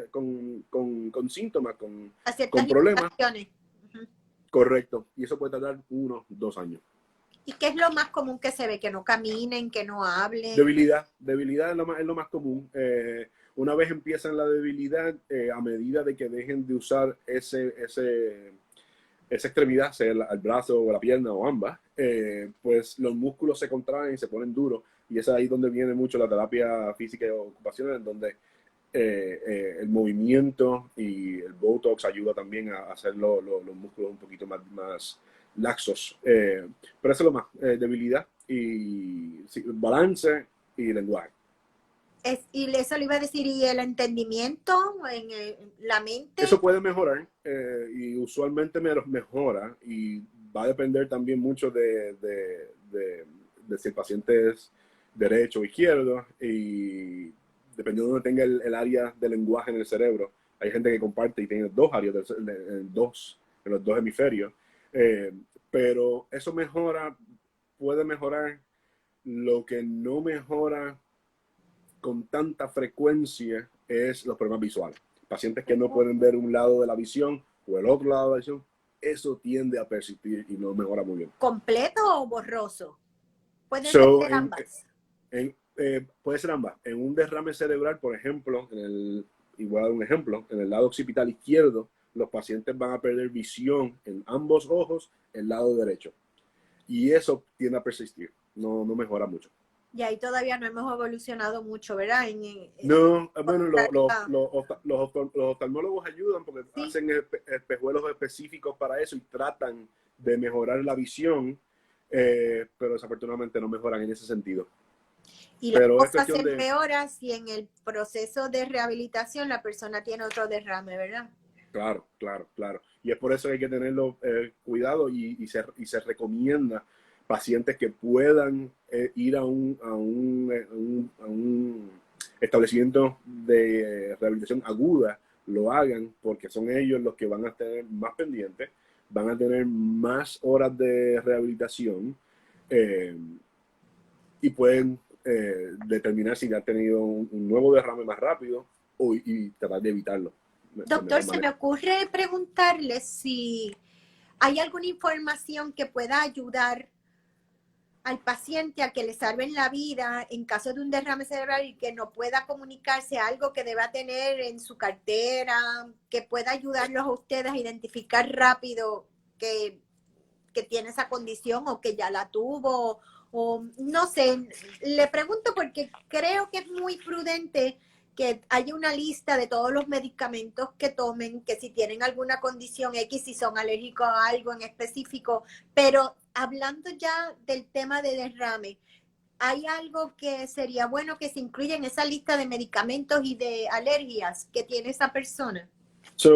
síntomas, A ciertas con problemas. limitaciones. Uh-huh. Correcto. Y eso puede tardar 1, 2 años. ¿Y qué es lo más común que se ve? Que no caminen, que no hablen. Debilidad es lo más común. Una vez empiezan la debilidad, a medida de que dejen de usar esa extremidad, sea el brazo o la pierna o ambas, pues los músculos se contraen y se ponen duros. Y es ahí donde viene mucho la terapia física y ocupacional, en donde el movimiento y el Botox ayuda también a hacer los músculos un poquito más laxos. Pero eso es lo más, debilidad y sí, balance y lenguaje. Y eso le iba a decir, ¿y el entendimiento en la mente? Eso puede mejorar y usualmente mejora y va a depender también mucho de si el paciente es derecho o izquierdo y dependiendo de donde tenga el área de lenguaje en el cerebro. Hay gente que comparte y tiene dos áreas en los dos hemisferios, eh, pero eso puede mejorar. Lo que no mejora con tanta frecuencia es los problemas visuales. Pacientes que no pueden ver un lado de la visión o el otro lado de la visión, eso tiende a persistir y no mejora muy bien. ¿Completo o borroso? Pueden ser ambas. Puede ser ambas. En un derrame cerebral, por ejemplo, y voy a dar un ejemplo, en el lado occipital izquierdo, los pacientes van a perder visión en ambos ojos, el lado derecho. Y eso tiende a persistir, no mejora mucho. Y ahí todavía no hemos evolucionado mucho, ¿verdad? No, bueno, los oftalmólogos ayudan porque sí. hacen espejuelos específicos para eso y tratan de mejorar la visión, pero desafortunadamente no mejoran en ese sentido. Y las cosas se empeoran si en el proceso de rehabilitación la persona tiene otro derrame, ¿verdad? Claro. Y es por eso que hay que tenerlo cuidado y se recomienda pacientes que puedan ir a un establecimiento de rehabilitación aguda, lo hagan porque son ellos los que van a tener más pendientes, van a tener más horas de rehabilitación y pueden determinar si ya han tenido un nuevo derrame más rápido y tratar de evitarlo. Doctor, se me ocurre preguntarle si hay alguna información que pueda ayudar al paciente a que le salven la vida en caso de un derrame cerebral y que no pueda comunicarse, algo que deba tener en su cartera, que pueda ayudarlos a ustedes a identificar rápido que tiene esa condición o que ya la tuvo, o no sé, le pregunto porque creo que es muy prudente que haya una lista de todos los medicamentos que tomen, que si tienen alguna condición X, si son alérgicos a algo en específico, pero hablando ya del tema de derrame, ¿hay algo que sería bueno que se incluya en esa lista de medicamentos y de alergias que tiene esa persona? Sí,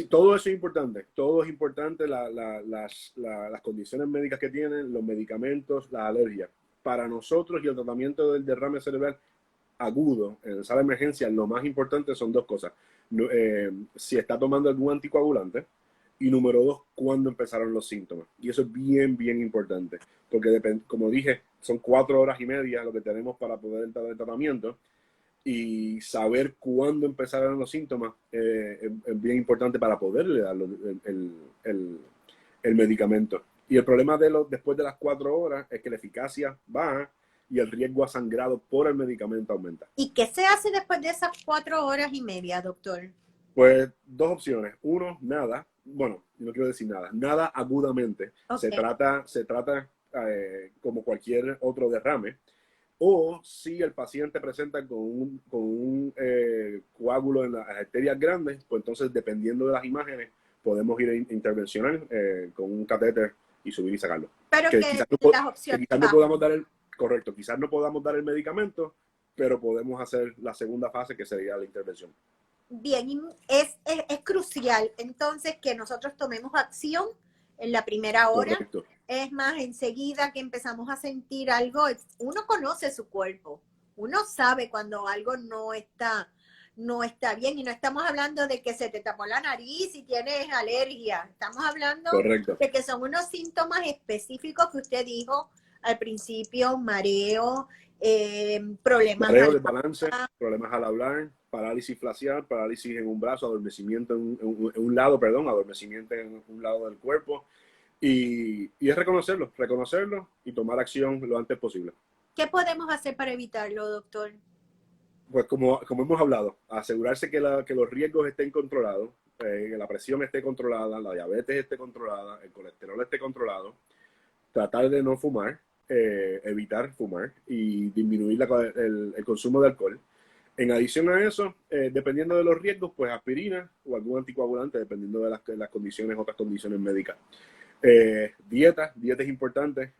todo eso es importante, las condiciones médicas que tienen, los medicamentos, las alergias. para nosotros y el tratamiento del derrame cerebral agudo en sala de emergencia, lo más importante son dos cosas. Si está tomando algún anticoagulante y número dos, cuándo empezaron los síntomas. Y eso es bien, bien importante, porque como dije, son 4 horas y media lo que tenemos para poder entrar en tratamiento y saber cuándo empezaron los síntomas es bien importante para poderle dar el medicamento. Y el problema después de las 4 horas es que la eficacia baja y el riesgo a sangrado por el medicamento aumenta. ¿Y qué se hace después de esas 4 horas y media, doctor? Pues dos opciones. Uno, nada. Bueno, no quiero decir nada. Nada agudamente. Okay. Se trata como cualquier otro derrame. O si el paciente presenta con un coágulo en las arterias grandes, pues entonces, dependiendo de las imágenes, podemos ir a intervencionar con un catéter y subir y sacarlo. Pero que que quizás las opciones no podamos dar correcto, quizás no podamos dar el medicamento, pero podemos hacer la segunda fase, que sería la intervención. Bien, es crucial entonces que nosotros tomemos acción en la primera hora. Correcto. Es más, enseguida que empezamos a sentir algo, uno conoce su cuerpo, uno sabe cuando algo no está bien, y no estamos hablando de que se te tapó la nariz y tienes alergia, estamos hablando Correcto. de que son unos síntomas específicos que usted dijo al principio: mareo, problemas de balance, problemas al hablar, parálisis facial, parálisis en un brazo, adormecimiento en un lado, adormecimiento en un lado del cuerpo. Y es reconocerlo y tomar acción lo antes posible. ¿Qué podemos hacer para evitarlo, doctor? Pues como hemos hablado, asegurarse que los riesgos estén controlados, que la presión esté controlada, la diabetes esté controlada, el colesterol esté controlado, tratar de no fumar, evitar fumar y disminuir el consumo de alcohol. En adición a eso, dependiendo de los riesgos, pues aspirina o algún anticoagulante, dependiendo de las condiciones, otras condiciones médicas. Dieta es importante.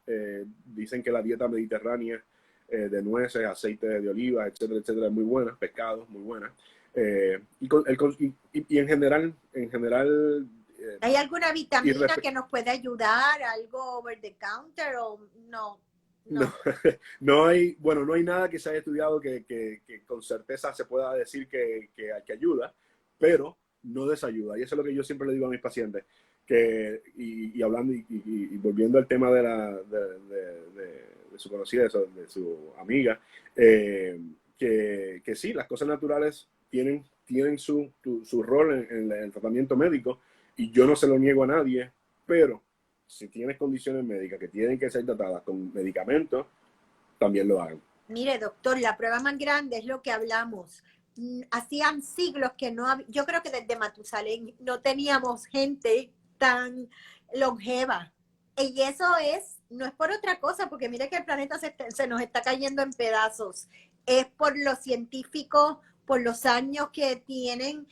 Dicen que la dieta mediterránea de nueces, aceite de oliva, etcétera, etcétera, es muy buena. Pescados, muy buena. Y en general, ¿hay alguna vitamina que nos pueda ayudar? ¿Algo over the counter o no? No hay nada que se haya estudiado que con certeza se pueda decir que ayuda, pero no desayuda. Y eso es lo que yo siempre le digo a mis pacientes. Y hablando y volviendo al tema de su conocida, de su amiga, que sí, las cosas naturales tienen su rol en el tratamiento médico, y yo no se lo niego a nadie, pero si tienes condiciones médicas que tienen que ser tratadas con medicamentos, también lo hagan. Mire, doctor, la prueba más grande es lo que hablamos. Hacían siglos que yo creo que desde Matusalén no teníamos gente tan longeva. Y eso no es por otra cosa, porque mire que el planeta se nos está cayendo en pedazos. Es por los científicos, por los años que tienen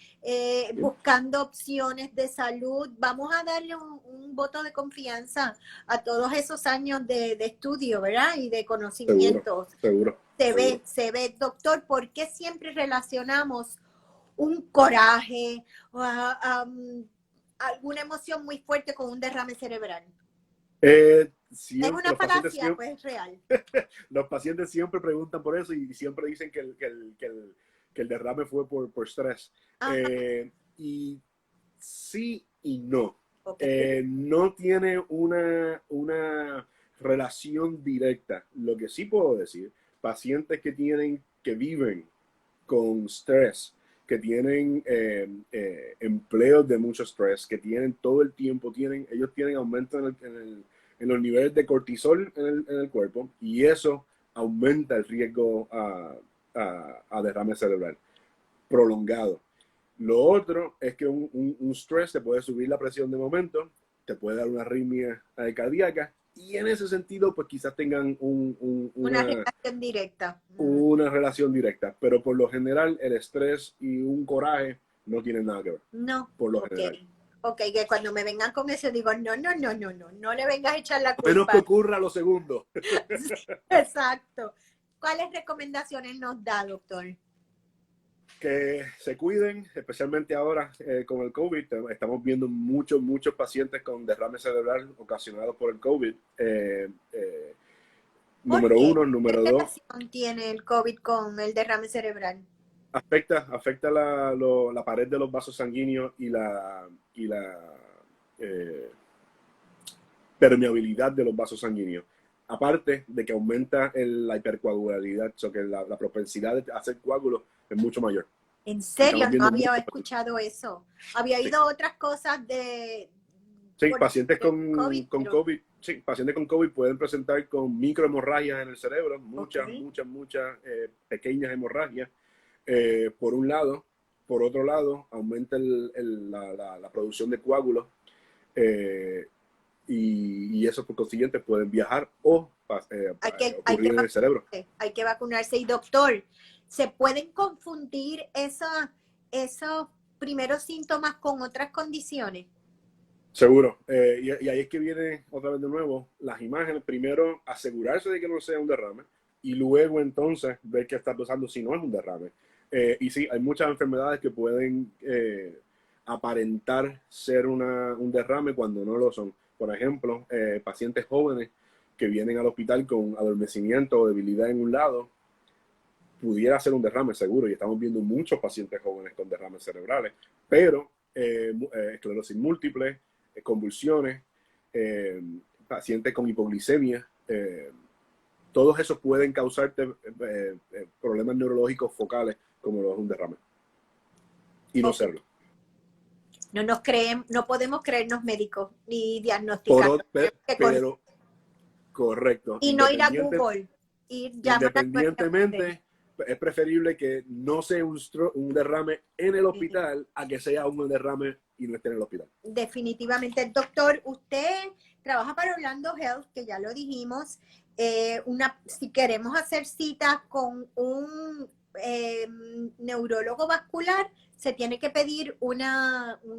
buscando opciones de salud. Vamos a darle un voto de confianza a todos esos años de estudio, ¿verdad? Y de conocimientos. Seguro. Se ve, doctor, ¿por qué siempre relacionamos un coraje o alguna emoción muy fuerte con un derrame cerebral? Es una falacia, pues es real. Los pacientes siempre preguntan por eso y siempre dicen que el derrame fue por estrés. Y sí y no. Okay. No tiene una relación directa. Lo que sí puedo decir, pacientes que viven con estrés, que tienen empleos de mucho estrés, que tienen todo el tiempo, ellos tienen aumento en los niveles de cortisol en el cuerpo, y eso aumenta el riesgo a derrame cerebral prolongado. Lo otro es que un estrés te puede subir la presión de momento, te puede dar una arritmia cardíaca, y en ese sentido, pues quizás tengan una relación directa. Una relación directa, pero por lo general el estrés y un coraje no tienen nada que ver. No. Por lo general. Ok, que cuando me vengan con eso digo, no le vengas a echar la culpa. Menos que ocurra lo segundo. Sí, exacto. ¿Cuáles recomendaciones nos da, doctor? Que se cuiden, especialmente ahora con el COVID. Estamos viendo muchos pacientes con derrame cerebral ocasionados por el COVID. ¿Por Número qué? uno. ¿Qué Número dos, relación tiene el COVID con el derrame cerebral? afecta la pared de los vasos sanguíneos y la eh, permeabilidad de los vasos sanguíneos. Aparte de que aumenta la hipercoagulabilidad, o que la propensidad de hacer coágulos es mucho mayor. En Y serio, estamos no viendo había mucho. escuchado eso. Había Sí, oído otras cosas de sí, por pacientes el con, COVID, con pero COVID, sí, pacientes con COVID pueden presentar con microhemorragias en el cerebro, ok. muchas pequeñas hemorragias, por un lado. Por otro lado, aumenta la producción de coágulos, eh, y eso por consiguiente pueden viajar o Hay que ocurrir en el cerebro. vacunarse, hay que vacunarse. Y doctor, ¿se pueden confundir esos primeros síntomas con otras condiciones? Seguro. Y ahí es que viene otra vez de nuevo las imágenes. Primero, asegurarse de que no sea un derrame y luego entonces ver qué está pasando si no es un derrame. Y sí, hay muchas enfermedades que pueden aparentar ser un derrame cuando no lo son. Por ejemplo, pacientes jóvenes que vienen al hospital con adormecimiento o debilidad en un lado, pudiera ser un derrame seguro, y estamos viendo muchos pacientes jóvenes con derrames cerebrales, pero esclerosis múltiple, convulsiones, pacientes con hipoglicemia, todos esos pueden causarte problemas neurológicos focales como lo es un derrame, y no Ok. serlo. No podemos creernos médicos ni diagnosticar. Pero, correcto, Y no ir a Google, llamar a nuestra madre. independientemente, es preferible que no sea un derrame en el Sí, hospital a que sea un derrame y no esté en el hospital. definitivamente. Doctor, usted trabaja para Orlando Health, que ya lo dijimos. Si queremos hacer cita con un neurólogo vascular, ¿se tiene que pedir un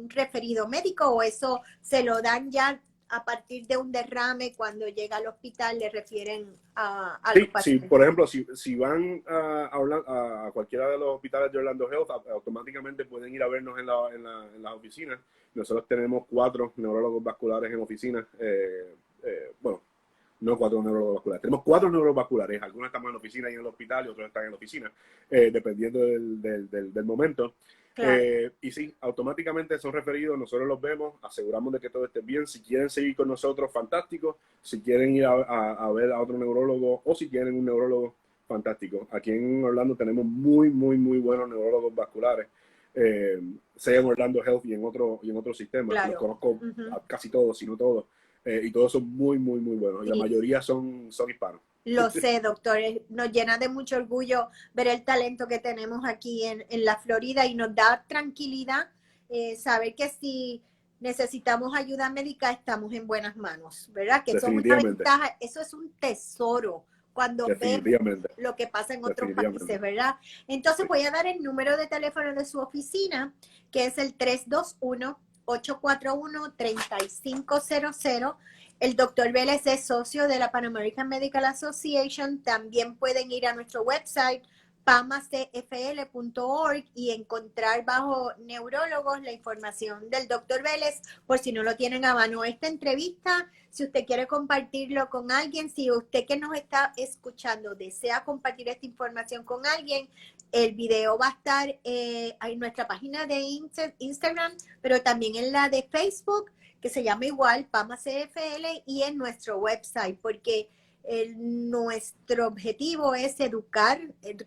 referido médico o eso se lo dan ya a partir de un derrame? Cuando llega al hospital le refieren a los Sí, sí, pacientes? por ejemplo, si van a cualquiera de los hospitales de Orlando Health, automáticamente pueden ir a vernos en las oficinas. Nosotros tenemos 4 neurólogos vasculares en oficinas. Bueno, no 4 neurólogos vasculares. Tenemos 4 neurólogos vasculares. Algunos estamos en la oficina y en el hospital, y otros están en la oficina, dependiendo del momento. Claro. Y sí, automáticamente son referidos, nosotros los vemos, aseguramos de que todo esté bien. Si quieren seguir con nosotros, fantástico. Si quieren ir a ver a otro neurólogo, o si quieren un neurólogo, fantástico. Aquí en Orlando tenemos muy buenos neurólogos vasculares, sea en Orlando Health y en otros sistemas. Los Claro. conozco a casi todos, si no todos, y todos son muy buenos. Y la Sí, mayoría son hispanos. lo sé, doctor. Nos llena de mucho orgullo ver el talento que tenemos aquí en la Florida y nos da tranquilidad saber que si necesitamos ayuda médica estamos en buenas manos, ¿verdad? Que eso es una Definitivamente, ventaja, eso es un tesoro cuando vemos definitivamente, lo que pasa en otros países, definitivamente. ¿verdad? Entonces Sí. voy a dar el número de teléfono de su oficina, que es el 321-841-3500. El doctor Vélez es socio de la Pan American Medical Association. También pueden ir a nuestro website, pamacfl.org, y encontrar bajo neurólogos la información del doctor Vélez, por si no lo tienen a mano. Esta entrevista, si usted quiere compartirlo con alguien, si usted que nos está escuchando desea compartir esta información con alguien, el video va a estar en nuestra página de Instagram, pero también en la de Facebook, que se llama igual, PAMA CFL, y en nuestro website, porque nuestro objetivo es educar,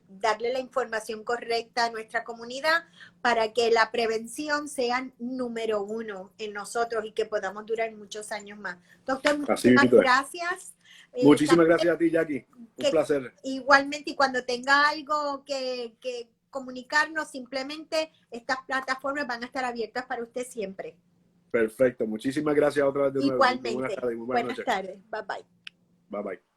darle la información correcta a nuestra comunidad para que la prevención sea número 1 en nosotros y que podamos durar muchos años más. Doctor, muchísimas gracias. Muchísimas gracias a ti, Jackie. Un placer. Igualmente, y cuando tenga algo que comunicarnos, simplemente estas plataformas van a estar abiertas para usted siempre. Perfecto. Muchísimas gracias otra vez de nuevo. Igualmente. Muy buenas tardes y muy buenas noches. Buenas tardes. Bye bye. Bye bye.